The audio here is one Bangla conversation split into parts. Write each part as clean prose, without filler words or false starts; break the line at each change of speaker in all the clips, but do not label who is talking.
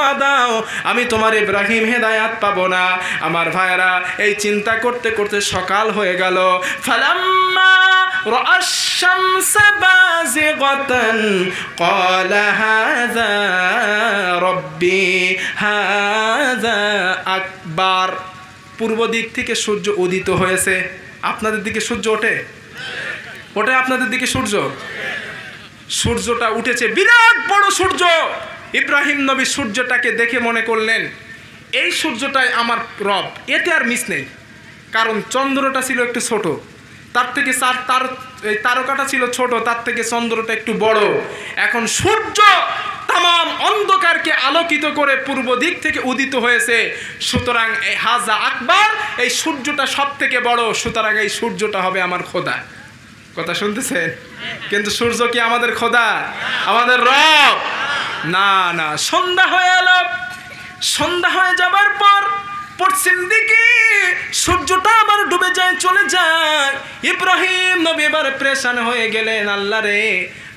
না দাও আমি তোমার ইব্রাহিম হেদায়াত পাবো না। আমার ভাইরা এই চিন্তা করতে করতে সকাল হয়ে গেল। ফালাম্মা রাআশ শামসা বাযিগাতান ক্বালা হাযা রব্বি হাযা আকবার। পূর্ব দিক থেকে সূর্য উদিত হয়েছে। আপনাদের দিকে সূর্য ওঠে? ওঠে আপনাদের দিকে সূর্য? সূর্যটা উঠেছে, বিরাট বড় সূর্য। ইব্রাহিম নবী সূর্যটাকে দেখে মনে করলেন এই সূর্যটাই আমার রব, এতে আর মিস নেই। কারণ চন্দ্রটা ছিল একটু ছোট, তার থেকে তারকাটা ছিল ছোট, তার থেকে চন্দ্রটা একটু বড়। এখন সূর্য তাম অন্ধকারকে আলোকিত করে পূর্ব দিক থেকে উদিত হয়েছে, সুতরাং এই হাজা আকবার, এই সূর্যটা সব থেকে বড়, সুতরাং এই সূর্যটা হবে আমার খোদা। কথা শুনতেছেন? কিন্তু সূর্য কি আমাদের খোদা, আমাদের রব? না না। সন্ধ্যা হয়ে এলো। সন্ধ্যা হয়ে যাবার পর পশ্চিম দিকে সূর্যটা আবার ডুবে যায়, চলে যায়। ইব্রাহিম নবী এবার পেরেশান হয়ে গেলেন, আল্লাহ রে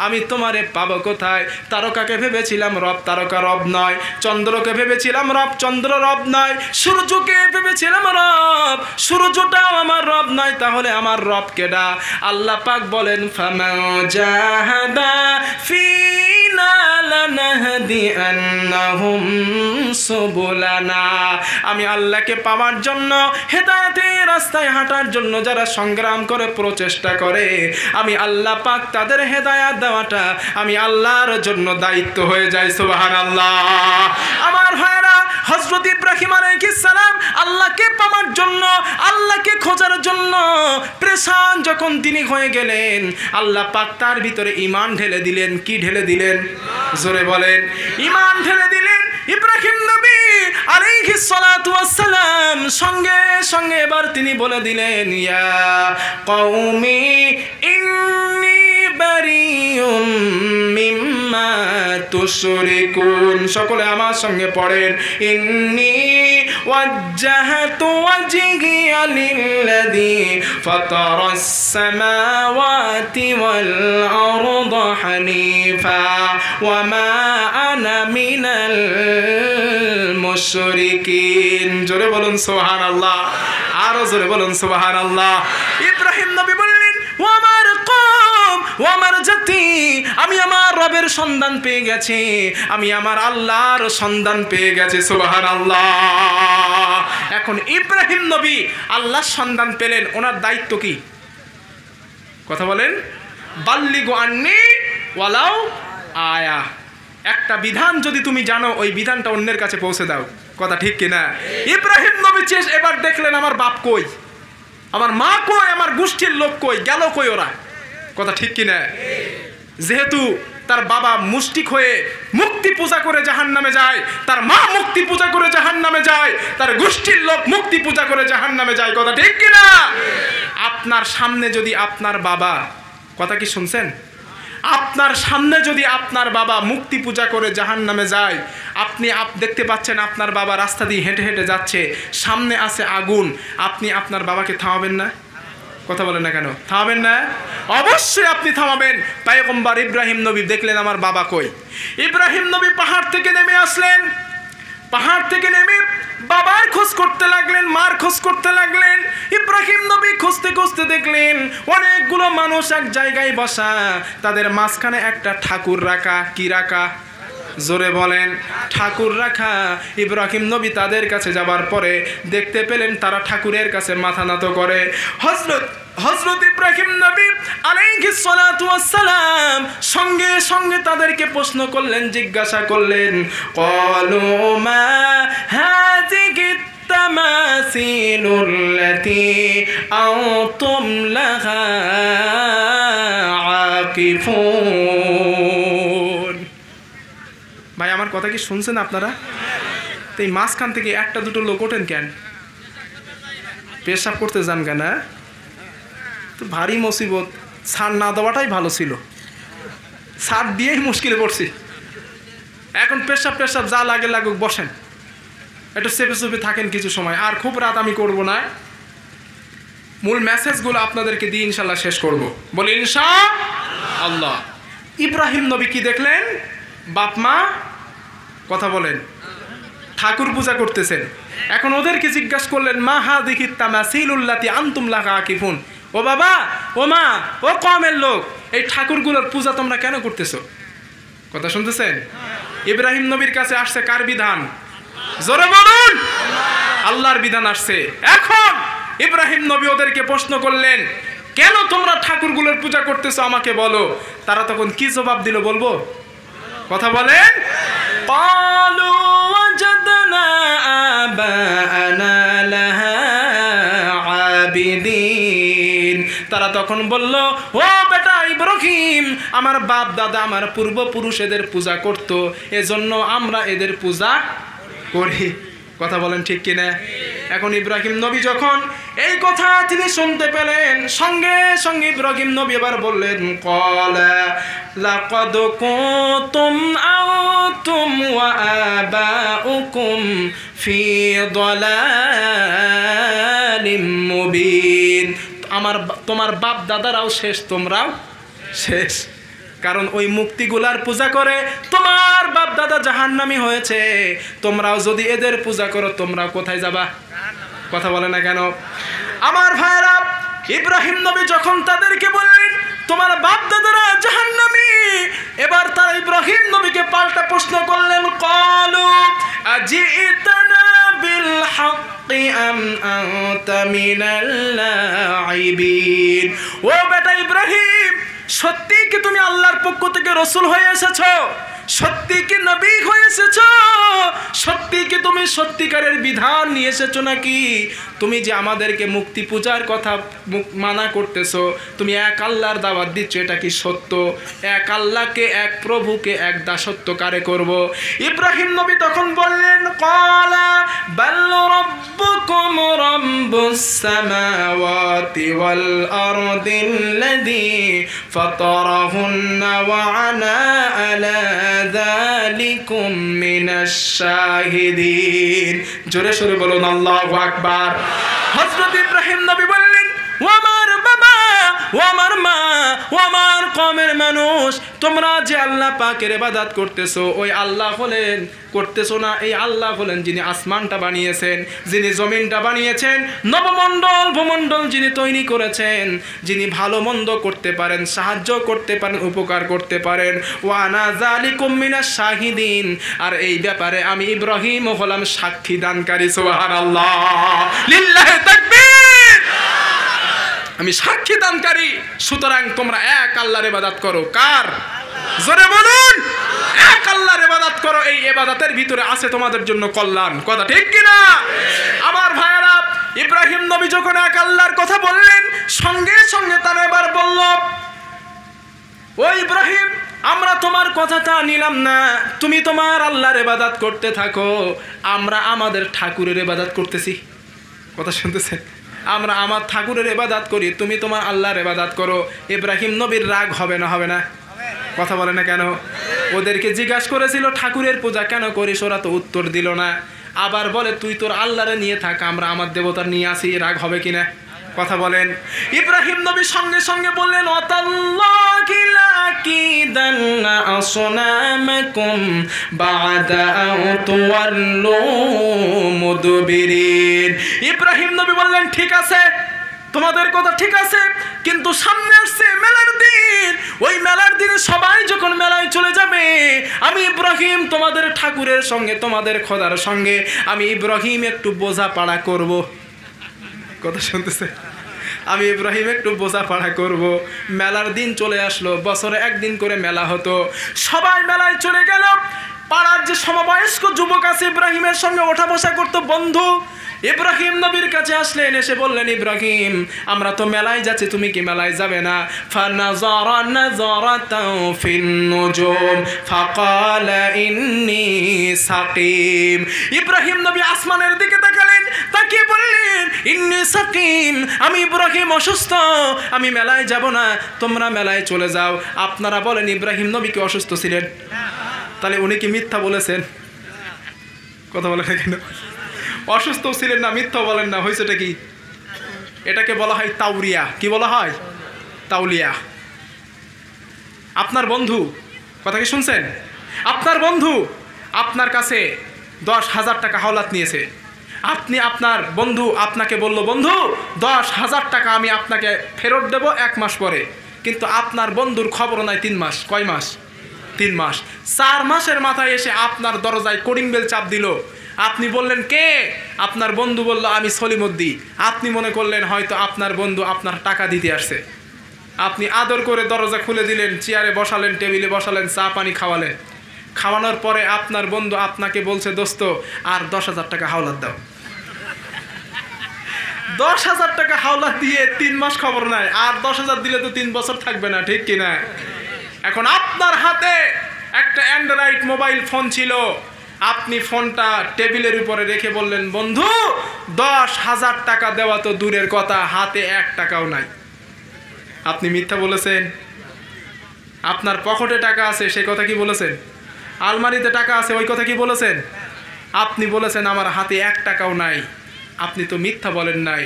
আমি তোমারে পাবো কোথায়? তারকাকে ভেবেছিলাম রব, তারকা রব নয়। চন্দ্রকে ভেবেছিলাম রব, চন্দ্র রব নয়। সূর্যকে ভেবেছিলাম রব, সূর্যটাও আমার রব নয়। তাহলে আমার রব কেডা? আল্লাহ পাক বলেন ফামা জাহাদা ফিনা লানাহদিয়ান্নাহুম সুবুলানা। আমি আল্লাহকে পাওয়ার জন্য, হেদায়েতের রাস্তায় হাঁটার জন্য যারা সংগ্রাম করে, প্রচেষ্টা করে, আমি আল্লাহ পাক তাদের হেদায়েত দেওয়াটা আমি আল্লাহর জন্য দায়িত্ব হয়ে যায়। সুবহানাল্লাহ। আমার ভাইরা, হযরত ইব্রাহিম আলাইহিস সালাম আল্লাহকে পাওয়ার জন্য, আল্লাহকে খোঁজার জন্য পেরেশান যখন তিনি হয়ে গেলেন, আল্লাহ পাক তার ভিতরে ঈমান ঢেলে দিলেন। কি ঢেলে দিলেন? জোরে বলেন। ঈমান ঢেলে দিলেন। ইব্রাহিম নবী আলাইহিস সালাতু ওয়াস সালাম সঙ্গে সঙ্গে এবার তিনি বলে দিলেন ইয়া কওমি ইন্নী বারিউম মিম্মা তুশরিকুন। সকলে আমার সঙ্গে পড়েন ইন্নী ওয়াজ্জাহতু ওয়াজহিয়া লিল্লাযী ফাতারাস সামাওয়াতি ওয়াল আরদা হানিফা ওয়া মা আনা মিনাল মুশরিকিন। জোরে বলুন সুবহানাল্লাহ। আরো জোরে বলুন সুবহানাল্লাহ। ইব্রাহিম নবী বললেন ও আমার কওম, ও আমার জাতি, আমি আমার রবের সন্ধান পেয়ে গেছি, আমি আমার আল্লাহর সন্ধান পেয়ে গেছি। সুবহানাল্লাহ। এখন ইব্রাহিম নবী আল্লাহর সন্ধান পেলেন, ওনার দায়িত্ব কি? কথা বলেন। বাল্লিগু আন্নি ওয়ালাউ আয়া। একটা বিধান যদি তুমি জানো, ওই বিধানটা অন্যের কাছে পৌঁছে দাও। কথা ঠিক কিনা? ইব্রাহিম নবী এবার দেখলেন আমার বাপ কই, আমার মা কই, আমার গোষ্ঠীর লোক কই, গেল কই ওরা? কথা ঠিক কিনা? যেহেতু তার বাবা মুশরিক হয়ে মুক্তি পূজা করে জাহান্নামে যায়, তার মা মুক্তি পূজা করে জাহান্নামে যায়, তার গোষ্ঠীর লোক মুক্তি পূজা করে জাহান্নামে যায়। কথা ঠিক কিনা? আপনার সামনে যদি আপনার বাবা, কথা কি শুনছেন? আপনার সামনে যদি আপনার বাবা মুক্তি পূজা করে জাহান্নামে যায়, আপনি দেখতে পাচ্ছেন আপনার বাবা রাস্তা দিয়ে হেঁটে হেঁটে যাচ্ছে, সামনে আছে আগুন, আপনি আপনার বাবাকে থামাবেন না? কথা বলেন না কেন? থামাবেন না? অবশ্যই আপনি থামাবেন। পয়গম্বর ইব্রাহিম নবী দেখলেন আমার বাবা কই। ইব্রাহিম নবী পাহাড় থেকে নেমে আসলেন। পাহাড় থেকে নেমে বাবার খোঁজ করতে লাগলেন, মার খোঁজ করতে লাগলেন। ইব্রাহিম নবী খুঁজতে খুঁজতে দেখলেন অনেকগুলো মানুষ এক জায়গায় বসা, তাদের মাঝখানে একটা ঠাকুর রাখা। কি রাখা? জোরে বলেন। ঠাকুর রাখা। ইব্রাহিম নবী তাদের কাছে যাবার পরে দেখতে পেলেন তারা ঠাকুরের কাছে মাথা নত করে। হযরত ইব্রাহিম নবী আলাইহিস সালাতু ওয়াস সালাম সঙ্গে সঙ্গে তাদেরকে প্রশ্ন করলেন, জিজ্ঞাসা করলেন, ক্বালু মা হাযিহি তামাসিলুল্লাতী আনতুম লাহা আকিফুন। ভাই আমার কথা কি শুনছেন আপনারা? তো এই মাঝখান থেকে একটা দুটো লোক ওঠেন কেন? পেশাব করতে যান কেন? তো ভারী মুসিবত। ছাড় না দেওয়াটাই ভালো ছিল, ছাড় দিয়েই মুশকিলে পড়ছি। এখন পেশাব যা লাগে লাগুক, বসেন একটু চেপে চেপে থাকেন কিছু সময়। আর খুব রাত আমি করব না, মূল মেসেজগুলো আপনাদেরকে দিয়ে ইনশাল্লাহ শেষ করব। বলি ইনশাআল্লাহ। ইব্রাহিম নবী কি দেখলেন? বাপ মা কথা বলেন, ঠাকুর পূজা করতেছেন। এখন ওদেরকে জিজ্ঞাসা করলেন, মা হাযিহি তামাসিলুল্লাতি আনতুম লাহা আকিফুন, ও বাবা, ও মা, ও কওমের লোক, এই ঠাকুরগুলোর পূজা তোমরা কেন করতেছো? কথা শুনতেছেন? ইব্রাহিম নবীর কাছে আসছে কার বিধান? জোরে বলুন, আল্লাহর বিধান আসছে। এখন ইব্রাহিম নবী ওদেরকে প্রশ্ন করলেন, কেন তোমরা ঠাকুরগুলোর পূজা করতেছো আমাকে বলো। তারা তখন কি জবাব দিল বলবো? কথা বলেন। ক্বালু ওয়াজাদনা আবাআনা লাহা আবিদিন। তারা তখন বলল, ও বেটা ইব্রাহিম, আমার বাপ দাদা আমার পূর্বপুরুষ এদের পূজা করত, এজন্য আমরা এদের পূজা করি। কথা বলেন ঠিক কিনা? এখন ইব্রাহিম নবী যখন এই কথা তিনি শুনতে পেলেন, সঙ্গে সঙ্গে ইব্রাহিম নবী এবার বললেন, ক্বালা লাকাদ কুনতুম আনতুম ওয়া আবাউকুম ফি দালালিম মুবিন। তোমার বাপ দাদারাও শেষ, তোমরাও শেষ। কারণ ওই মুক্তিগুলার পূজা করে তোমার বাপ দাদা জাহান্নামী হয়েছে, তোমরাও যদি এদের পূজা করো তোমরাও কোথায় যাবা? কথা বলে না কেন? আমার ভাইরা, ইব্রাহিম নবী যখন তাদেরকে বললেন তোমার বাপ দাদারা জাহান্নামী, এবার তারা ইব্রাহিম নবীকে পাল্টা প্রশ্ন করলেন, ক্বালু আজিতানা বিল হাক্কি আম আনতা মিনাল লাঈবিন। ও বেটা ইব্রাহিম, সত্যি কি তুমি আল্লাহর পক্ষ থেকে রাসূল হয়ে এসেছো? সত্যি কি নবী হয়ে এসেছো? সত্যি কি তুমি সত্যিকারের বিধান নিয়ে এসেছো নাকি? তুমি যে আমাদেরকে মুক্তি পূজার কথা মানা করতেছো, তুমি এক আল্লাহর দাওয়াত দিচ্ছ, এটা কি সত্য? এক আল্লাহকে, এক প্রভুকে এক দাসত্ব কারে করব? ইব্রাহিম নবী তখন বললেন, ক্বালা বাল রাব্বুকুম রাব্বুস সামাওয়াতি ওয়াল আরদিল্লাযী ফাতারাহুন্না ওয়া আনা আলা যালিকুম মিনাশ শাহিদিন। জোরে সোরে বলুন আল্লাহু আকবার। হযরত ইব্রাহিম নবী বললেন, ও আমার বাবা, ও আমার মা, ও আমার কওমের মানুষ, তোমরা যে আল্লাহ পাকের ইবাদত করতেছো, ওই আল্লাহ হলেন, করতেছো না, এই আল্লাহ হলেন যিনি আসমানটা বানিয়েছেন, যিনি জমিনটা বানিয়েছেন, নবমণ্ডল ভূমণ্ডল যিনি তৈরি করেছেন, যিনি ভালো মন্দ করতে পারেন, সাহায্য করতে পারেন, উপকার করতে পারেন। ওয়া আনা যালিকুম মিনাশ শাহিদিন, আর এই ব্যাপারে আমি ইব্রাহিম হলাম সাক্ষী দানকারী। সুবহানাল্লাহ, লিল্লাহি তাকবীর। আমি সাক্ষী দানকারী। সুতরাং তোমরা এক আল্লাহর ইবাদত করো। কার? জোরে বলুন, এক আল্লাহর ইবাদত করো। এই ইবাদতের ভিতরে আছে তোমাদের জন্য কল্যাণ। কথা ঠিক কিনা? আমার ভাইয়েরা, ইব্রাহিম নবী যখন এক আল্লাহর কথা বললেন, সঙ্গে সঙ্গে তারা এবার বলল, ও ইব্রাহিম, আমরা তোমার কথাটা নিলাম না, তুমি তোমার আল্লাহর ইবাদত করতে থাকো, আমরা আমাদের ঠাকুরের ইবাদত করতেছি। কথা শুনতেছেন? আমরা আমার ঠাকুরের ইবাদত করি, তুমি তোমার আল্লাহর ইবাদত করো। ইব্রাহিম নবীর রাগ হবে না? হবে না? কথা বলে না কেন? ওদেরকে জিজ্ঞাসা করেছিল ঠাকুরের পূজা কেন করিস, ওরা তো উত্তর দিল না। আবার বলে তুই তোর আল্লাহরে নিয়ে থাক, আমরা আমার দেবতার নিয়ে আসি। রাগ হবে কিনা? কথা বলেন। ইব্রাহিম নবী সঙ্গে সঙ্গে বললেন, ওয়াতাল্লাহি লাকিদান্না আসনামাকুম বা'দা আন তুওয়াল্লু মুদবিরিন। ইব্রাহিম নবী বললেন, ঠিক আছে, তোমাদের কথা ঠিক আছে, কিন্তু সামনে আসছে মেলার দিন। ওই মেলার দিনে সবাই যখন মেলায় চলে যাবে, আমি ইব্রাহিম তোমাদের ঠাকুরের সঙ্গে, তোমাদের খোদার সঙ্গে আমি ইব্রাহিম একটু বোঝাপড়া করব। কথা শুনতেছে? আমি ইব্রাহিম একটু বোঝাপড়া করব। মেলার দিন চলে আসলো, বছরে একদিন করে মেলা হতো, সবাই মেলায় চলে গেল। পাড়ার যে সমবয়স্ক যুবক আছে ইব্রাহিমের সঙ্গে ওঠা বসা করতো, বন্ধু ইব্রাহিম নবীর কাছে আসলেন, এসে বললেন, ইব্রাহিম, আমরা তো মেলায় যাচ্ছি, তুমি কি মেলায় যাবে না? ফানাযারা নাযারাতাও ফিন নুজুম ফাকালা ইন্নী সাকিম। ইব্রাহিম নবী আসমানের দিকে তাকালেন, তাকিয়ে বললেন, ইন্নী সাকিম, আমি ইব্রাহিম অসুস্থ, আমি মেলায় যাব না, তোমরা মেলায় চলে যাও। আপনারা বলেন ইব্রাহিম নবী কি অসুস্থ ছিলেন? তাহলে উনি কি মিথ্যা বলেছেন? কথা বলেন কেন? অসুস্থ ছিলেন না, মিথ্যা বলেন না, হয়েছেটা কি? এটাকে বলা হয় তাওরিয়া। কি বলা হয়? তাওলিয়া। আপনার বন্ধু, কথা কি শুনছেন? আপনার বন্ধু আপনার কাছে 10,000 টাকা হাওলাত নিয়েছে, আপনি আপনার বন্ধু আপনাকে বলল, বন্ধু 10,000 টাকা আমি আপনাকে ফেরত দেব 1 মাস পরে, কিন্তু আপনার বন্ধুর খবর নাই 3 মাস। কয় মাস? 3 মাস। 4 মাসের মাথায় এসে আপনার দরজায় কলিং বেল চাপ দিল, আপনি বললেন কে? আপনার বন্ধু বলল আমি সলিমউদ্দিন। আপনি মনে করলেন হয়তো আপনার বন্ধু আপনার টাকা দিতে আসছে, আপনি আদর করে দরজা খুলে দিলেন, চেয়ারে বসালেন, টেবিলে বসালেন, চা পানি খাওয়ালেন। খাওয়ানোর পরে আপনার বন্ধু আপনাকে বলছে, দোস্ত আর 10,000 টাকা হাওলাত দাও। 10,000 টাকা হাওলাত দিয়ে 3 মাস খবর নাই, আর 10,000 দিলে তো 3 বছর থাকবে না, ঠিক কিনা? এখন আপনার হাতে একটা অ্যান্ড্রয়েড মোবাইল ফোন ছিল, আপনি ফোনটা টেবিলের উপরে রেখে বললেন, বন্ধু 10,000 টাকা দেওয়া তো দূরের কথা, হাতে 1 টাকাও নাই। আপনি মিথ্যা বলেছেন? আপনার পকেটে টাকা আছে সেই কথা কি বলেছেন? আলমারিতে টাকা আছে ওই কথা কি বলেছেন? আপনি বলেছেন আমার হাতে 1 টাকাও নাই। আপনি তো মিথ্যা বলেন নাই।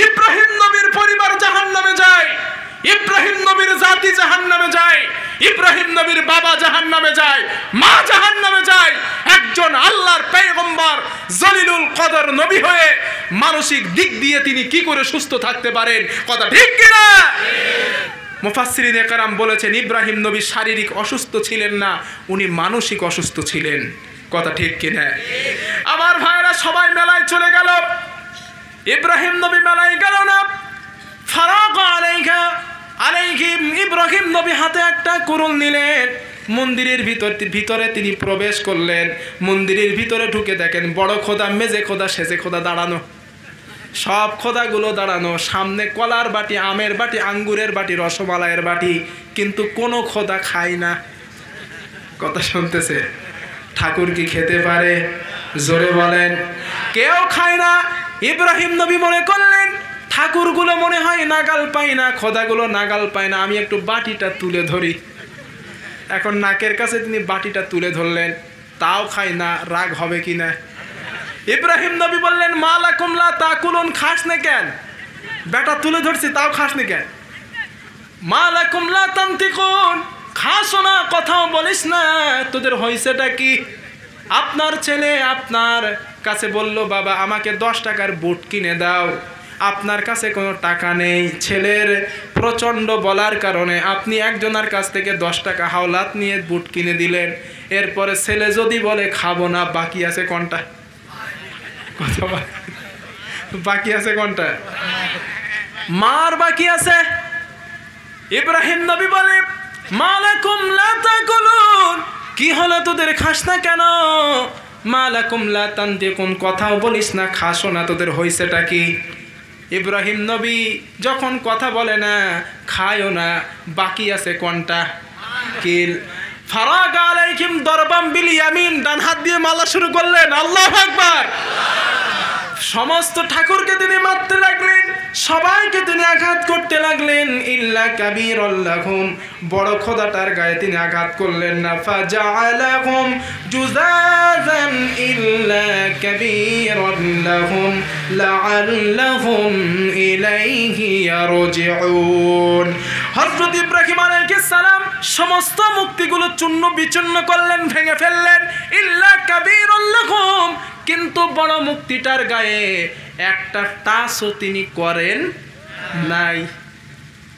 ইব্রাহিম নবীর পরিবার জাহান্নামে যায়, ইব্রাহিম নবীর জাতি জাহান্নামে যায়, ইব্রাহিম নবীর বাবা জাহান্নামে যায়, মা জাহান্নামে যায়। একজন আল্লাহর পয়গম্বর জলিলুল কদর নবী হয়ে মানসিক দিক দিয়ে তিনি কি করে সুস্থ থাকতে পারেন? কথা ঠিক কিনা? মুফাসসিরিনে কেরাম বলেছেন ইব্রাহিম নবী শারীরিক অসুস্থ ছিলেন না, উনি মানসিক অসুস্থ ছিলেন। কথা ঠিক কিনা? আমার ভাইরা সবাই মেলায় চলে গেল, ইব্রাহিম নবী মেলায় গেল না। ফারাকা আলাইহিম ইব্রাহিম নবী হাতে একটা কুরুল নিলেন, মন্দিরের ভিতরে তিনি প্রবেশ করলেন। মন্দিরের ভিতরে ঢুকে দেখেন বড় খোদা, মেজে খোদা, সেজে খোদা দাঁড়ানো, সব খোদাগুলো দাঁড়ানো, সামনে কলার বাটি, আমের বাটি, আঙ্গুরের বাটি, রসমালাইয়ের বাটি, কিন্তু কোনো খোদা খায় না। কথা শুনতেছে? ঠাকুর কি খেতে পারে? জোরে বলেন। কেউ খায় না। ইব্রাহিম নবী মনে করলেন ঠাকুরগুলো মনে হয় নাগাল পায় না, খোদাগুলো নাগাল পায় না, আমি একটু বাটিটা তুলে ধরি। এখন নাকের কাছে তিনি বাটিটা তুলে ধরলেন, তাও খায় না, রাগ হবে কি না? ইব্রাহিম নবী বললেন মা লাকুম লা তাকুলুন, খাস না কেন? বেটা তুলে ধরছি তাও খাস না কেন? মা লাকুম লা তানতিকুন, খাসো না, কথাও বলিস না, তোদের হইছেটা কি? আপনার ছেলে আপনার কাছে বলল বাবা আমাকে 10 টাকার বুট কিনে দাও, আপনার কাছে কোনো টাকা নেই। ছেলের প্রচণ্ড বলার কারণে আপনি একজনের কাছ থেকে 10 টাকা হাওলাত নিয়ে বুট কিনে দিলেন। এরপরে ছেলে যদি বলে খাবো না, বাকি আছে কোনটা? বাকি আছে কোনটা? মার বাকি আছে। ইব্রাহিম নবী বলে মা লাকুম লা তাকুলুন, কি হলো তোদের খাস না কেন? মা লাকুম লা তানতিকুন, কথাও বলিস না, খাসো না, তোদের হইছেটা কি? ইব্রাহিম নবী যখন কথা বলে না, খায়ও না, বাকি আছে কোনটা? কিল। ফারাগা আলাইহিম দরবাম বিল ইয়ামিন, ডান হাত দিয়ে মালা শুরু করলেন। আল্লাহু আকবার। সমস্ত ঠাকুরকে তিনি মারতে লাগলেন, সবাইকে তিনি আঘাত করতে লাগলেন। ইল্লা কাবীরাল লাহুম, বড় খোদাটার গায়ে তিনি আঘাত করলেন না। ফাজাআলাহুম জুযাযান ইল্লা কাবীরাল লাহুম লাআল্লাহুম ইলাইহি ইয়ারজিউন। হযরত ইব্রাহিম আলাইহিস সালাম সমস্ত মুক্তিগুলো চূর্ণ বিচূর্ণ করলেন, ভেঙে ফেললেন। ইল্লা কাবীরাল লাহুম, কিন্তু বড় মুক্তিটার গায়ে একটা টাচও তিনি করেন নাই।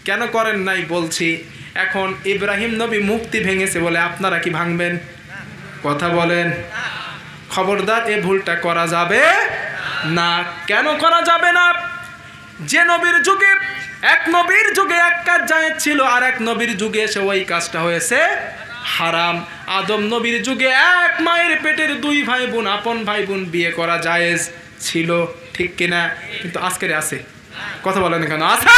কেন করেন নাই বলছি। এখন ইব্রাহিম নবী মুক্তি ভেঙেছে বলে আপনারা কি ভাঙবেন? কথা বলেন। খবরদার, এ ভুলটা করা যাবে না। কেন করা যাবে না? যে নবীর যুগে, এক নবীর যুগে এক কাজ জায়েজ ছিল, আর এক নবীর যুগে এসে ওই কাজটা হয়েছে হারাম। আদম নবীর যুগে এক মায়ের পেটের 2 ভাই বোন, আপন ভাই বোন বিয়ে করা জায়েজ ছিল, ঠিক কিনা? কিন্তু আজকের আছে? কথা বলেন কেন? আছে?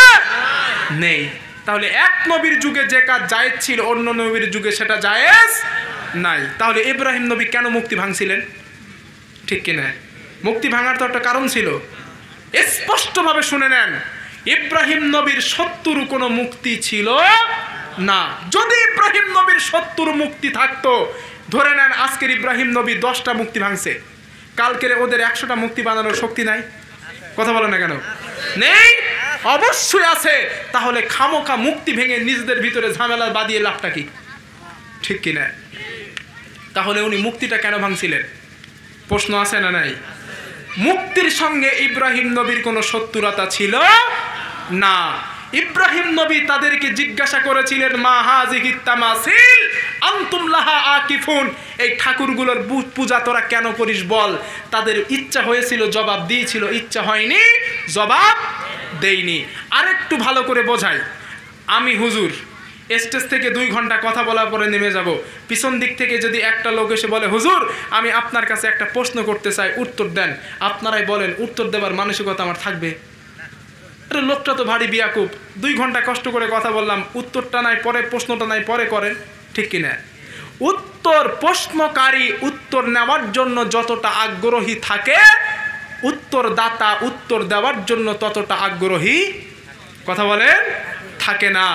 নেই। তাহলে এক নবীর যুগে যে কাজ জায়েজ ছিল, অন্য নবীর যুগে সেটা জায়েজ নাই। তাহলে ইব্রাহিম নবী কেন মুক্তি ভাঙছিলেন? ঠিক কিনা? মুক্তি ভাঙার তো একটা কারণ ছিল, স্পষ্টভাবে শুনে নেন। ইব্রাহিম নবীর 70 কোনো মুক্তি ছিল না। যদি ইব্রাহিম নবীর 70 মুক্তি থাকতো, ধরে নেন আজকের ইব্রাহিম নবী 10টা মুক্তি ভাঙছে, কালকের ওদের 100টা মুক্তি বানানোর শক্তি নাই। কথা বলে না কেন? নেই? অবশ্যই আছে। তাহলে খামোখা মুক্তি ভেঙে নিজেদের ভিতরে ঝামেলা বাঁধিয়ে লাভটা কি? ঠিক কিনা? তাহলে উনি মুক্তিটা কেন ভাঙছিলেন? প্রশ্ন আছে না নাই? মুক্তির সঙ্গে ইব্রাহিম নবীর কোনো শত্রুতা ছিল না। ইব্রাহিম নবী তাদেরকে জিজ্ঞাসা করেছিলেন, মা হাযিহি তামাসিল আনতুম লাহা আকিফুন, এই ঠাকুরগুলোর পূজা তোরা কেন করিস বল। তাদের ইচ্ছা হয়েছিল জবাব দিয়েছিল, ইচ্ছা হয়নি জবাব দেয়নি। আরেকটু ভালো করে বোঝাই, আমি হুজুর স্টেজ থেকে 2 ঘন্টা কথা বলার পরে নেমে যাব, পিছন দিক থেকে যদি একটা লোক এসে বলে, হুজুর আমি আপনার কাছে একটা প্রশ্ন করতে চাই, উত্তর দেন, আপনারাই বলেন, উত্তর দেবার মানসিকতা আমার থাকবে? আরে লোকটা তো ভারী বিয়াকুব, 2 ঘন্টা কষ্ট করে কথা বললাম, উত্তরটা নাই পরে, প্রশ্নটা নাই পরে করেন, ঠিক কিনা? উত্তর প্রশ্নকারী উত্তর নেওয়ার জন্য যতটা আগ্রহী থাকে, উত্তরদাতা উত্তর দেওয়ার জন্য ততটা আগ্রহী কথা বলেন থাকে না।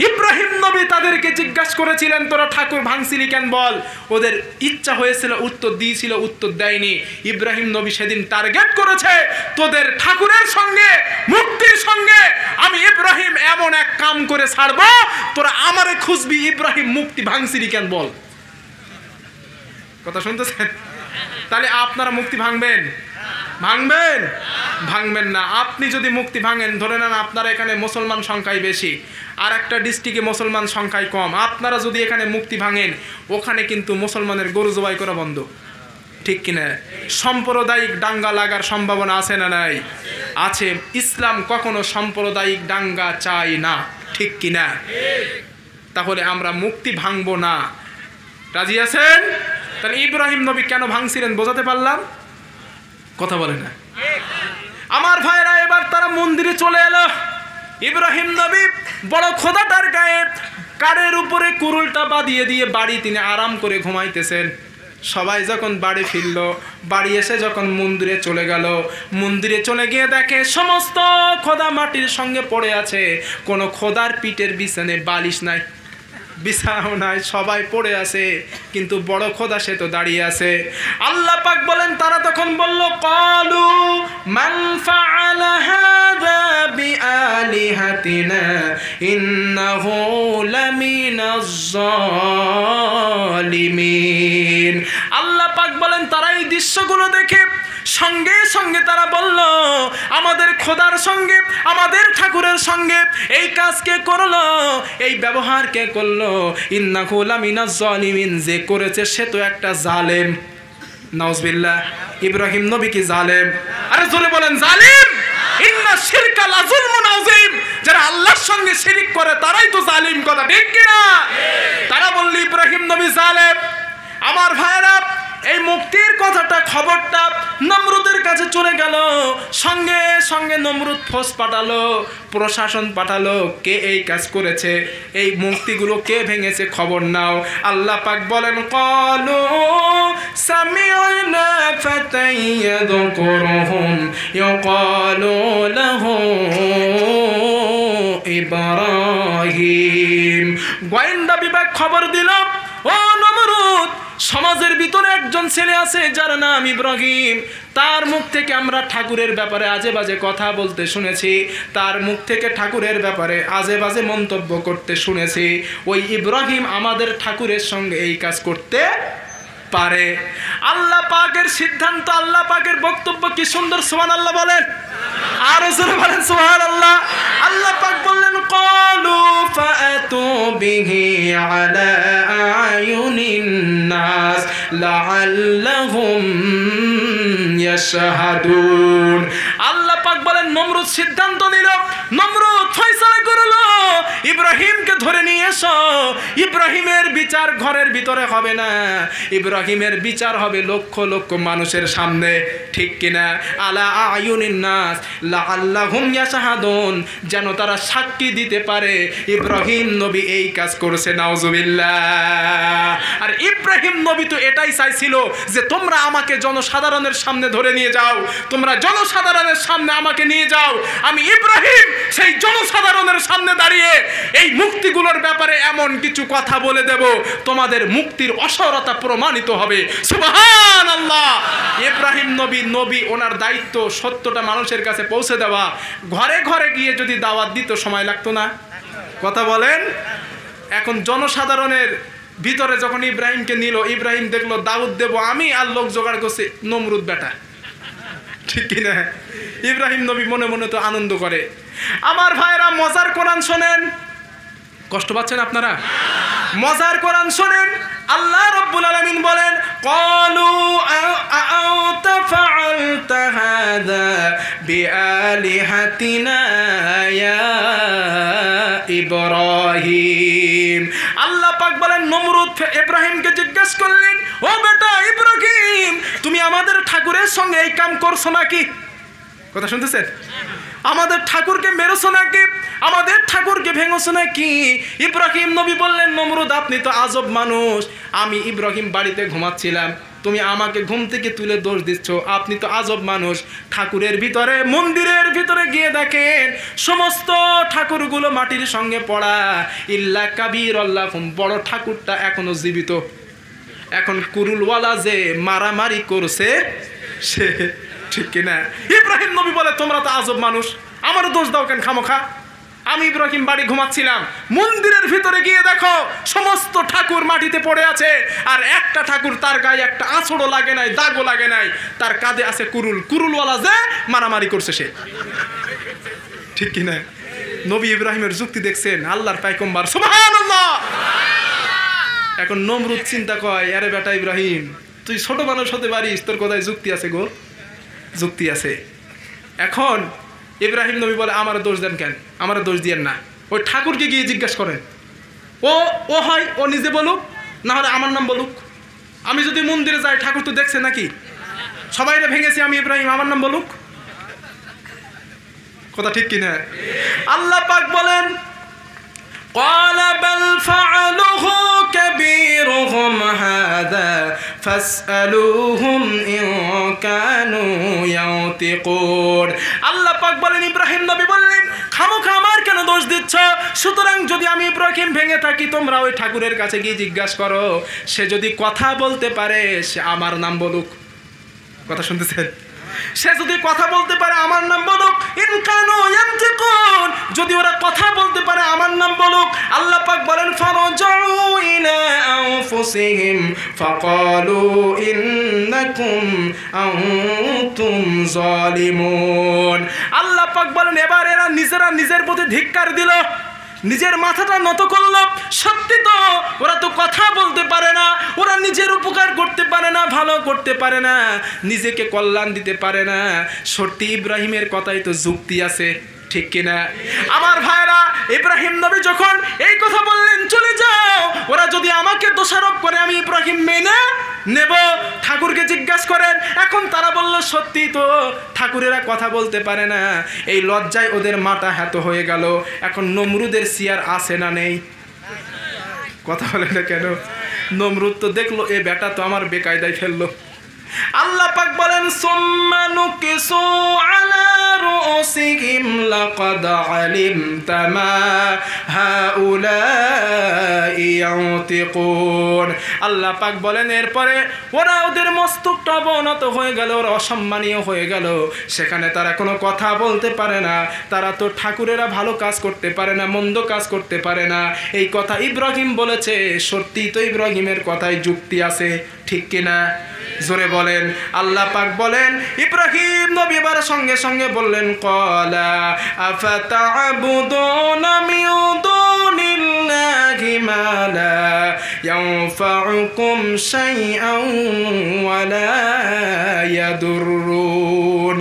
ইব্রাহিম নবী তাদেরকে জিজ্ঞাসা করেছিলেন, তোরা ঠাকুর ভাঙছিলি কেন বল। ওদের ইচ্ছা হয়েছিল, উত্তর দিয়েছিল, উত্তর দেয়নি। ইব্রাহিম নবী সেদিন টার্গেট করেছে, তোদের ঠাকুরের সঙ্গে মুক্তির সঙ্গে আমি ইব্রাহিম এমন এক কাম করে ছাড়বো, তোরা আমারে খুঁজবি, ইব্রাহিম মুক্তি ভাঙছিলি কেন বল। কথা শুনতেছেন? তাহলে আপনারা মুক্তি ভাঙবেন? ভাঙবেন? ভাঙবেন না। আপনি যদি মুক্তি ভাঙেন, ধরে নেন আপনারা এখানে মুসলমান সংখ্যাই বেশি, আর একটা ডিস্ট্রিক্টে মুসলমান সংখ্যাই কম, আপনারা যদি এখানে মুক্তি ভাঙেন, ওখানে কিন্তু মুসলমানের গরু জবাই করা বন্ধ, ঠিক কিনা? সাম্প্রদায়িক দাঙ্গা লাগার সম্ভাবনা আছে না নাই? আছে। ইসলাম কখনো সাম্প্রদায়িক দাঙ্গা চায় না, ঠিক কিনা? তাহলে আমরা মুক্তি ভাঙবো না, রাজি আছেন? তাহলে ইব্রাহিম নবী কেন ভাঙছিলেন বোঝাতে পারলাম? কথা বলে না আমার ভাইরা। এবার তারা মন্দিরে চলে এলো। ইব্রাহিম নবী বড় খোদাটার গায়ে কারের উপরে কুরুলটা বাঁধিয়ে দিয়ে বাড়ি তিনি আরাম করে ঘুমাইতেছেন। সবাই যখন বাড়ি ফিরল, বাড়ি এসে যখন মন্দিরে চলে গেল, মন্দিরে চলে গিয়ে দেখে সমস্ত খোদা মাটির সঙ্গে পড়ে আছে, কোনো খোদার পিঠের বিছানে বালিশ নাই, বিছানাও নাই, সবাই পড়ে আছে, কিন্তু বড় খোদা সে তো দাঁড়িয়ে আছে। আল্লাহ পাক বলেন, তারা তখন বলল, ক্বালু মান ফাআলা হাযা বিআলিহাতিনা ইন্নাহু লামিনাজ যালিমিন। আল্লাহ পাক বলেন, তারা এই দৃশ্যগুলো দেখে সঙ্গে সঙ্গে তারা বলল, আমাদের খোদার সঙ্গে, আমাদের ঠাকুরের সঙ্গে এই কাজ কে করলো, এই ব্যবহার কে করলো? ইন্নাহু লামিনাজ যালিমিন, যে করেছে সে তো একটা জালেম। নাউজুবিল্লাহ। ইব্রাহিম নবী কি জালেম? আরে জোরে বলেন জালিম। ইন্না শিরকা লাযুলমুন আযীম, যারা আল্লাহর সঙ্গে শিরক করে তারাই তো জালিম, কথা ঠিক কি না? তারা বলল ইব্রাহিম নবী জালেম। আমার ভাইরা, এই মুক্তির কথাটা, খবরটা নমরুদের কাছে চলে গেল। সঙ্গে সঙ্গে নমরুদ ফৌজ পাঠালো, প্রশাসন পাঠালো, কে এই কাজ করেছে, এই মুক্তিগুলো কে ভেঙেছে খবর নাও। আল্লাহ পাক বলেন, ক্বালু সামি'না ফাতান ইয়াযকুরুহুম ইয়াকালু লাহু ইব্রাহিম। গোয়েন্দা বিভাগ খবর দিল, ও নমরুদ, সমাজের ভিতরে একজন ছেলে আছে যার নাম ইব্রাহিম, তার মুখ থেকে আমরা ঠাকুরের ব্যাপারে আজে বাজে কথা বলতে শুনেছি, তার মুখ থেকে ঠাকুরের ব্যাপারে আজে বাজে মন্তব্য করতে শুনেছি। ওই ইব্রাহিম আমাদের ঠাকুরের সঙ্গে এই কাজ করতে পারে। আল্লাহ পাকের সিদ্ধান্ত, আল্লাহ পাকের বক্তব্য কি সুন্দর, সুবহানাল্লাহ বলেন, আর জোরে বলেন সুবহানাল্লাহ। আল্লাহ পাক বললেন, ক্বালু ফাআতু বিহি আলা আয়ুনিন নাস লাআল্লাহুম ইয়াশহাদুন। আল্লাহ পাক বলেন, নমরুদ সিদ্ধান্ত নিল, নমরুদ ফয়সালা করলো, ইব্রাহিমকে ধরে নিয়ে এসো। ইব্রাহিমের বিচার ঘরের ভিতরে হবে না, ইব্রাহিমের বিচার হবে লক্ষ লক্ষ মানুষের সামনে, ঠিক কিনা? আলা আয়ুনিন নাস লাআল্লাহুম ইয়াশহাদুন, যেন তারা সাক্ষী দিতে পারে ইব্রাহিম নবী এই কাজ করেছে। নাউজুবিল্লাহ। আর ইব্রাহিম নবী তো এটাই চাইছিল যে তোমরা আমাকে জনসাধারণের সামনে ধরে নিয়ে যাও, তোমরা জনসাধারণের সামনে আমাকে নিয়ে যাও, আমি ইব্রাহিম সেই জনসাধারণের সামনে দাঁড়িয়ে এই মুক্তিগুলোর ব্যাপারে এমন কিছু কথা বলে দেব, তোমাদের মুক্তির অসরতা প্রমাণিত হবে। সুবহানাল্লাহ। ইব্রাহিম নবী, ওনার দায়িত্ব সত্যটা মানুষের কাছে পৌঁছে দেওয়া। ঘরে ঘরে গিয়ে যদি দাওয়াত দিত সময় লাগতো না? কথা বলেন। এখন জনসাধারণের ভিতরে যখন ইব্রাহিমকে নিল, ইব্রাহিম দেখলো দাউদ দেব আমি, আর লোক জোগাড় করছে নমরুদ বেটা, ঠিক কিনা? ইব্রাহিম নবী মনে মনে তো আনন্দ করে। আমার ভাইরা মজার কোরআন শোনেন, কষ্ট পাচ্ছেন আপনারা? মজার কোরআন শোনেন। আল্লাহ রাব্বুল আলামিন বলেন, ক্বালু আআতা ফাআলতা হাযা বিআলিহাতিনা ইয়া ইব্রাহিম। আল্লাহ পাক বলেন, নমরুদ ইব্রাহিমকে জিজ্ঞেস করলেন, ও বেটা ইব্রাহিম, তুমি আমাদের ঠাকুরের সঙ্গে এই কাম করছো নাকি? কথা শুনতেছেন? আমাদের ঠাকুরকে মেরেছো নাকি? আমাদের ঠাকুরকে ভেঙেছো নাকি? ইব্রাহিম নবী বললেন, নমরুদ আপনি তো আজব মানুষ, আমি ইব্রাহিম বাড়িতে ঘুমাচ্ছিলাম, তুমি আমাকে ঘুম থেকে তুলে দোষ দিচ্ছ, আপনি তো আজব মানুষ। ঠাকুরের ভিতরে, মন্দিরের ভিতরে গিয়ে দেখেন সমস্ত ঠাকুরগুলো মাটির সঙ্গে পড়া, ইল্লা কাবির আল্লাহুম, বড় ঠাকুরটা এখনো জীবিত। এখন কুরুলওয়ালা যে মারামারি করছে সে, ঠিক কিনা? ইব্রাহিম নবী বলে, তোমরা তো আজব মানুষ, আমারও দোষ দাও কেন খামোখা? আমি ইব্রাহিম বাড়ি ঘুমাচ্ছিলাম, মন্দিরের ভিতরে গিয়ে দেখো সমস্ত ঠাকুর মাটিতে পড়ে আছে, আর একটা ঠাকুর তার গায়ে একটা আঁচড়ও লাগে নাই, দাগও লাগে নাই, তার কাঁধে আছে কুরুল, কুরুলওয়ালা যে মারামারি করছে সে, ঠিক কিনা? নবী ইব্রাহিমের যুক্তি দেখছেন, আল্লাহর পায়গম্বর, সুবহানাল্লাহ। এখন নমরুদ চিন্তা কয়, আরে বেটা ইব্রাহিম, তুই ছোট মানুষ হতে পারিস, তোর কথায় যুক্তি আছে গো, যুক্তি আছে। এখন ইব্রাহিম নবী বলে, আমার দোষ দেন কেন? আমার দোষ দিয়েন না, ওই ঠাকুরকে গিয়ে জিজ্ঞাসা করেন, ও হয় ও নিজে বলুক, না হলে আমার নাম বলুক। আমি যদি মন্দিরে যাই, ঠাকুর তো দেখছে নাকি? সবাই ভেঙেছি আমি ইব্রাহিম, আমার নাম বলুক। কথা ঠিক কিনা? আল্লাহ পাক বলেন, قال بل فعله كبيرهم هذا فاسألوهم إن كانوا ينطقون। আল্লাহ পাক বলেন, ইব্রাহিম নবী বললেন, খামোখা আমার কেন দোষ দিচ্ছ? সুতরাং যদি আমি ইব্রাহিম ভেঙে থাকি, তোমরা ওই ঠাকুরের কাছে গিয়ে জিজ্ঞাসা করো, সে যদি কথা বলতে পারে সে আমার নাম বলুক। কথা শুনতেছেন? সে যদি কথা বলতে পারে আমার নাম বলুক, ইন কানু ইয়ানতিকুন, যদি ওরা কথা বলতে পারে আমার নাম বলুক। আল্লাহ পাক বলেন, ফারাজাউ ইলা আনফুসিহিম ফাকালু ইন্নাকুম আনতুম যালিমুন। আল্লাহ পাক বলেন, এবার এরা নিজেরা নিজের প্রতি ধিক্কার দিল, নিজের মাথাটা নত করল। সত্যি তো, ওরা তো কথা বলতে পারে না, ওরা নিজের উপকার করতে পারে না, ভালো করতে পারে না, নিজেকে কল্যাণ দিতে পারে না। সত্যি ইব্রাহিমের কথাই তো যুক্তি আছে, ঠিক কিনা? আমার ভাইরা, ইব্রাহিম নবী যখন এই কথা বললেন, চলে যাও, ওরা যদি আমাকে দোষারোপ করে আমি ইব্রাহিম মেনে নেব। ঠাকুরকে জিজ্ঞাসা করেন। এখন তারা বলল, সত্যি তো ঠাকুরেরা কথা বলতে পারে না। এই লজ্জায় ওদের মাথা হ্যাত হয়ে গেল। এখন নমরুদের সিয়ার আছে না নেই? কথা বলে না কেন? নমরুদ তো দেখলো এ বেটা তো আমার বেকায়দায় ফেললো। আল্লাহ পাক বলেন, সুম্মা নুকিসু আলা রুউসিহিম লাকাদ আলিমতা মা হাউলাই ইয়ানতিকুন। আল্লাহ পাক বলেন, এরপরে ওরা ওদের মস্তকটা অবনত হয়ে গেল, ওরা অসম্মানীয় হয়ে গেল। সেখানে তারা কোনো কথা বলতে পারে না। তারা তো ঠাকুরেরা ভালো কাজ করতে পারে না, মন্দ কাজ করতে পারে না। এই কথা ইব্রাহিম বলেছে, সত্যি তো ইব্রাহিমের কথায় যুক্তি আছে, ঠিক কিনা? জোরে বলেন। আল্লাহ পাক বলেন, ইব্রাহিম নবী এবার সঙ্গে সঙ্গে বললেন, ক্বালা আফাতা'বুদুনা মিন দুনিল্লাহি মা লা ইয়ানফা'ুকুম শাইআন ওয়া লা ইয়াদুররুন।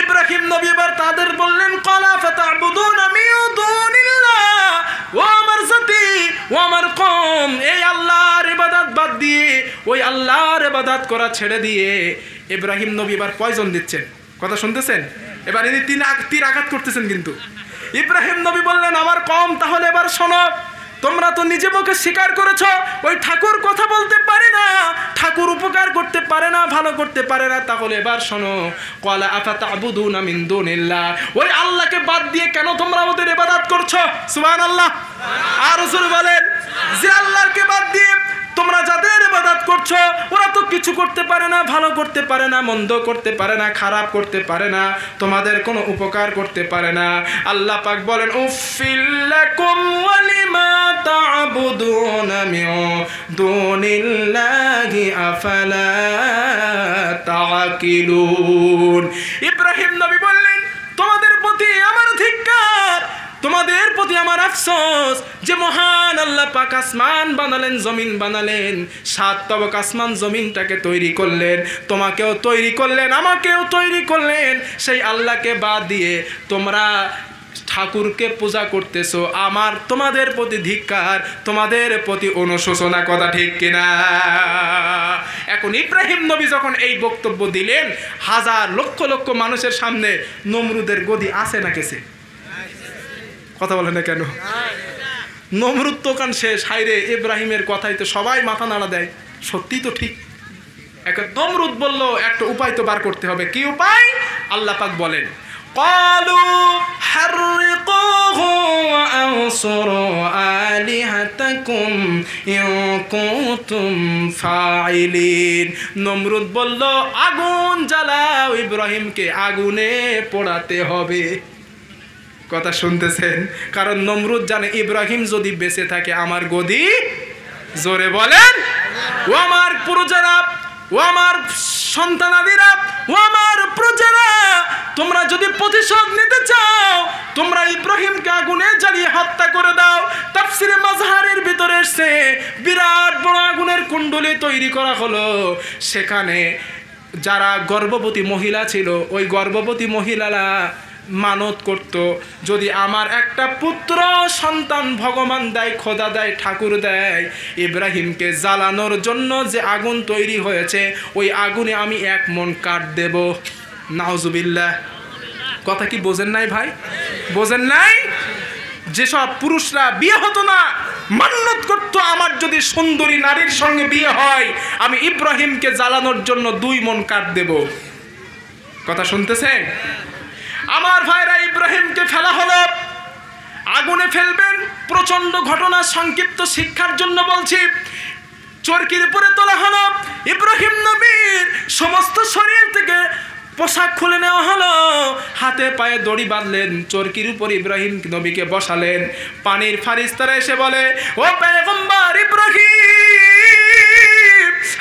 ইব্রাহিম নবী এবার তাদের বললেন, ক্বালা আফাতা'বুদুনা মিন দুনিল্লাহ, ও আমার জাতি, ও আমার কওম, এই আল্লাহর ইবাদত বাদ দিয়ে, ওই আল্লাহর ইবাদত করা ছেড়ে দিয়ে ইব্রাহিম নবী এবার পয়জন দিচ্ছেন। কথা শুনতেছেন? এবার ইনি তীর আঘাত করতেছেন। কিন্তু ইব্রাহিম নবী বললেন, আমার কওম, তাহলে এবার শোনো, তোমরা তো নিজে মুখে স্বীকার করেছো ওই ঠাকুর কথা বলতে পারে না, ঠাকুর উপকার করতে পারে না, ভালো করতে পারে না। তাহলে এবার শোনো, ক্বালা আফাতা'বুদুনা মিন দুনিল্লাহ, ওই আল্লাহকে বাদ দিয়ে কেন তোমরা ওদের ইবাদত করছো? সুবহানাল্লাহ। আর রাসূল বলেন, যে আল্লাহকে বাদ দিয়ে তোমরা যাদের ইবাদত করছো, ওরা তো কিছু করতে পারে না, ভালো করতে পারে না, মন্দ করতে পারে না, খারাপ করতে পারে না, তোমাদের কোনো উপকার করতে পারে না। আল্লাহ পাক বলেন, উফিল লাকুম ওয়া লিমা তা'বুদুনা মিন দুনিল্লাহি আফালা তাআকিলুন। ইব্রাহিম নবী বললেন, তোমাদের প্রতি আমার ধিক্কার, তোমাদের প্রতি আমার আফসোস যে মহান আল্লাহ পাক আসমান বানালেন, জমিন বানালেন, 7 তবক আসমান জমিনটাকে তৈরি করলেন, তোমাকেও তৈরি করলেন, আমাকেও তৈরি করলেন, সেই আল্লাহকে বাদ দিয়ে তোমরা ঠাকুরকে পূজা করতেছো। আমার তোমাদের প্রতি ধিক্কার, তোমাদের প্রতি অনুশোচনা, কথা ঠিক কিনা? এখন ইব্রাহিম নবী যখন এই বক্তব্য দিলেন, হাজার লক্ষ লক্ষ মানুষের সামনে, নমরুদের গদি আছে না গেছে? কথা বলে না কেন? নমরুদ তো কান শেষ, হাইরে ইব্রাহিমের কথাই তো সবাই মাথা নাড়া দেয়, সত্যি তো ঠিক। এখন নমরুদ বলল, একটা উপায় তো বার করতে হবে। কি উপায়? আল্লাহ পাক বলেন, ক্বালু হাররিকুহু ওয়ানসুরু আলিহাতাকুম ইন কুনতুম ফাইলিন। নমরুদ বলল, আগুন জ্বালাও, ইব্রাহিমকে আগুনে পোড়াতে হবে। কথা শুনতেছেন? কারণ নমরুদ জানে ইব্রাহিম যদি বেঁচে থাকে আমার গদি, জোরে বলেন, ও আমার প্রজারা, ও আমার সন্তানাদিরা, ও আমার প্রজারা, তোমরা যদি প্রতিশোধ নিতে চাও, তোমরা ইব্রাহিমকে আগুনে জ্বালিয়ে হত্যা করে দাও। তাফসিরে মাজহারের ভিতরে এসে বিরাট বড় আগুনের কুণ্ডলী তৈরি করা হলো। সেখানে যারা গর্ভবতী মহিলা ছিল, ওই গর্ভবতী মহিলারা মানত করত, যদি আমার একটা পুত্র সন্তান ভগবান দেয়, খোদা দেয়, ঠাকুর দেয়, ইব্রাহিমকে জ্বালানোর জন্য যে আগুন তৈরি হয়েছে, ওই আগুনে আমি 1 মণ কাঠ দেব। নাউজুবিল্লাহ। কথা কি বোঝেন নাই ভাই? বোঝেন নাই? যেসব পুরুষরা বিয়ে হতো না, মান্নত করতো, আমার যদি সুন্দরী নারীর সঙ্গে বিয়ে হয়, আমি ইব্রাহিমকে জ্বালানোর জন্য 2 মণ কাঠ দেব। কথা শুনতেছেন? আমার ভাইরা, ইব্রাহিমকে ফেলা হলো, আগুনে ফেলবেন। প্রচন্ড ঘটনা, সংক্ষিপ্ত শিক্ষার জন্য বলছি। চরকির উপরে তোলা হলো, ইব্রাহিম নবীর সমস্ত শরীর থেকে পোশাক খুলে নেওয়া হলো, হাতে পায়ে দড়ি বাঁধলেন, চরকির উপর ইব্রাহিম নবীকে বসালেন। পানির ফারিস্তারা এসে বলে, ও পয়গম্বর ইব্রাহিম,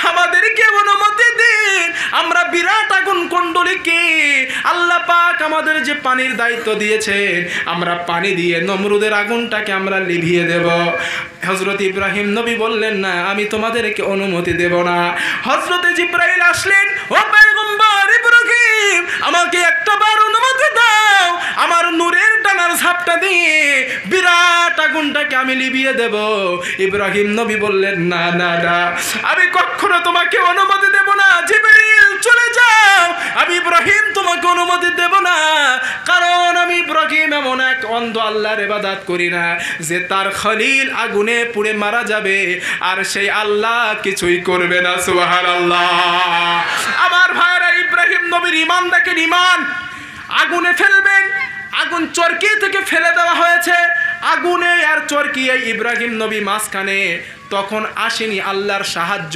আমাদেরকে অনুমতি দিন, আমরা বিরাট আগুন কুণ্ডলীকে আল্লাহ পাক আমাদের যে পানির দায়িত্ব দিয়েছেন, আমরা পানি দিয়ে নমরুদের আগুনটাকে আমরা লিভিয়ে দেব। হযরত ইব্রাহিম নবী বললেন, না, আমি তোমাদেরকে অনুমতি দেব না। হযরত জিবরাইল আসলেন, ও পয়গম্বর ইব্রাহিম, আমাকে একটাবার অনুমতি দাও, আমার নূরের ডানার ঝাপটা দিয়ে বিরাট আগুনটাকে আমি লিভিয়ে দেব। ইব্রাহিম নবী বললেন, না না না, আমি কখনো তোমাকে অনুমতি দেব না। জিবরাইল, চলে যাও, আমি ইব্রাহিম তোমাকে অনুমতি দেব না। কারণ আমি ইব্রাহিম এমন এক অন্ধ আল্লাহর ইবাদত করি না যে তার খলিল আগুনে পুড়ে মারা যাবে, আর সেই আল্লাহ কিছুই করবে না। সুবহানাল্লাহ। আমার ভাইরা, ইব্রাহিম নবীর ঈমান দেখেন, ঈমান। আগুনে ফেলবেন, আগুন চরকি থেকে ফেলে দেওয়া হয়েছে, আগুনে আর চরকি, এই ইব্রাহিম নবী মাঝখানে। তখন আসেনি আল্লাহর সাহায্য,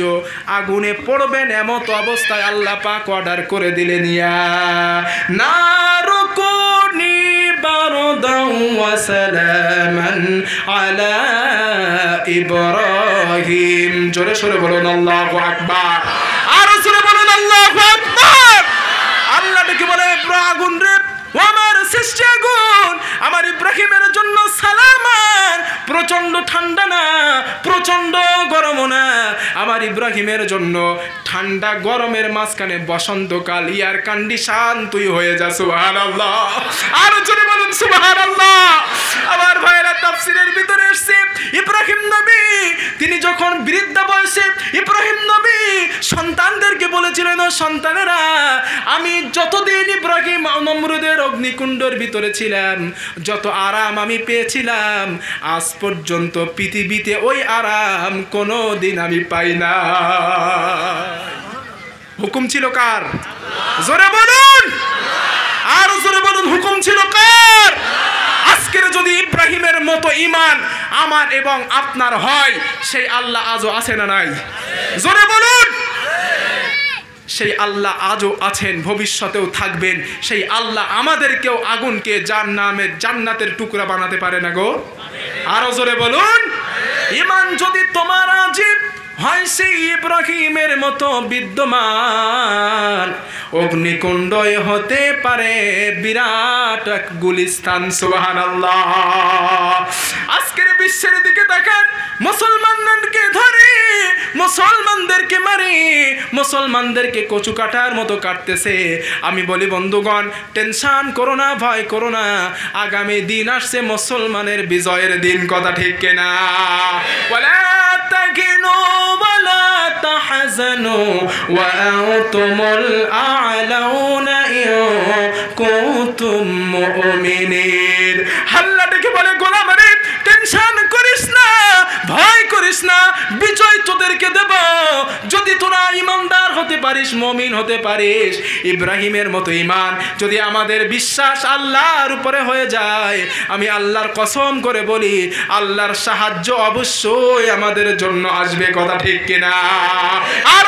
আগুনে পড়বেন, এমত অবস্থায় আল্লাহ পাক অর্ডার করে দিলেন, ইয়া নারুকুনি বারদান ওয়া সালামান আলা ইব্রাহিম। জোরে সোরে বলুন আল্লাহু আকবার, আর জোরে বলুন আল্লাহু আকবার। আল্লাহ ডেকে বলে, আগুন রে, ও আমার সৃষ্টি আগুন, আমার ইব্রাহিমের জন্য সালামান, প্রচন্ড ঠান্ডা না, প্রচন্ড গরম না, আমার ইব্রাহিমের জন্য ঠান্ডা গরমের মাঝখানে বসন্তকাল, এয়ার কন্ডিশন তুই হয়ে যা। সুবহানাল্লাহ। আর জোরে বলুন সুবহানাল্লাহ। আমার ভাইরা, তাফসীরের ভিতরে এসেছে, ইব্রাহিম নবী তিনি যখন বৃদ্ধ বয়সে, ইব্রাহিম নবী সন্তানদেরকে বলেছিলেন, ও সন্তানেরা, আমি যতদিন ইব্রাহিম নমরুদের অগ্নিকুণ্ডের ভিতরে ছিলাম, যত আরাম আমি পেয়েছিলাম, আজ পর্যন্ত পৃথিবীতে ওই আরাম কোনো দিন আমি পাই না। হুকুম ছিল কার? জোরে বলুন, আর জোরে বলুন, হুকুম ছিল কার? আজকের যদি ইব্রাহিমের মতো ঈমান আমার এবং আপনার হয়, সেই আল্লাহ আজও আছে না নাই? জোরে বলুন। সেই আল্লাহ আজও আছেন, ভবিষ্যতেও থাকবেন। সেই আল্লাহ আমাদেরকেও আগুনকে জান্নাতের টুকরা বানাতে পারে না গো? আরো জোরে বলুন। ঈমান যদি তোমার আজীব হয় সেই ইব্রাহিমের মতো বিদ্যমান, অগ্নিকুণ্ডই হতে পারে বিরাট এক গুলিস্তান। সুবহানাল্লাহ। আজকের বিশ্বের দিকে তাকান, মুসলমানদেরকে ধরে, মুসলমানদেরকে মারে, মুসলমানদেরকে কচু কাটার মতো কাটতেছে। আমি বলি বন্ধুগণ, টেনশন করো না, ভয় করো না, আগামী দিন আসছে মুসলমানের বিজয়ের দিন। কথা ঠিক কিনা? ওয়ালা তাকিনু ওয়ালা তাহজানু ওয়া আনতুমুল আ'লাউনা ইন কুনতুম মুমিনিন। আল্লাহ ডেকে বলে, গোলাম রে, টেনশন করিস না, ভয় করিস না, বিজয় তোদেরকে দেব যদি তোরা ইমানদার হতে পারিস, মুমিন হতে পারিস। ইব্রাহিমের মতো ঈমান যদি আমাদের বিশ্বাস আল্লাহর উপরে হয়ে যায়, আমি আল্লাহর কসম করে বলি, আল্লাহর সাহায্য অবশ্যই আমাদের জন্য আসবে। কথা ঠিক কিনা? আর